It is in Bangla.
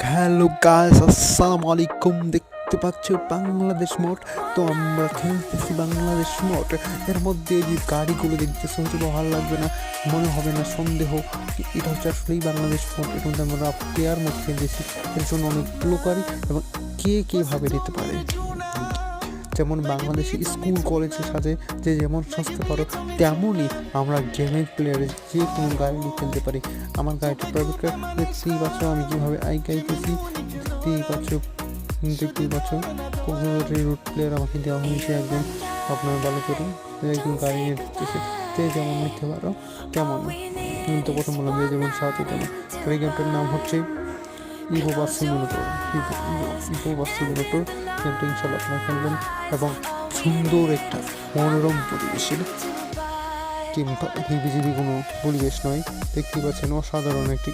হ্যালো গাইস, আসসালামু আলাইকুম। দেখতে পাচ্ছ বাংলাদেশ মোড। তো আমরা খেলতেছি বাংলাদেশ মোড। এর মধ্যে যে গাড়িগুলো দেখতেছো হচ্ছে ভালো লাগবে না, মনে হবে না সন্দেহ এটা হচ্ছে আসলেই বাংলাদেশ মোড। এর মধ্যে আমরা প্লেয়ার মোড খেলতেছি। এর জন্য অনেকগুলো গাড়ি এবং কে কীভাবে নিতে পারে, যেমন বাংলাদেশি স্কুল কলেজে সাজে যে যেমন সাজতে পারো, তেমনই আমরা গেমের প্লেয়ারে যে কোনো গাড়ি নিয়ে খেলতে পারি। আমার গাড়িটা প্রাইভেট কার, দেখতেই পাচ্ছ আমি কীভাবে গাইতেছি, দেখতেই পাচ্ছ রুট প্লেয়ার আমাকে দেওয়া হয়েছে একদম। আপনার ভালো করে একদম গাড়ি নিয়ে ঢুকতেছে, যে যেমন নিতে পারো তেমন। তো প্রথম বললাম যে যেমন সাহায্য তেমন। এই গেমটার নাম হচ্ছে Evo bus simulator. Evo bus simulator গেমটা ইনশাল্লাহ আপনারা খেলবেন এবং সুন্দর একটা মনোরম পরিবেশের কিংবা হিবিজিবি কোনো পরিবেশ নয়। দেখতে পাচ্ছেন অসাধারণ একটি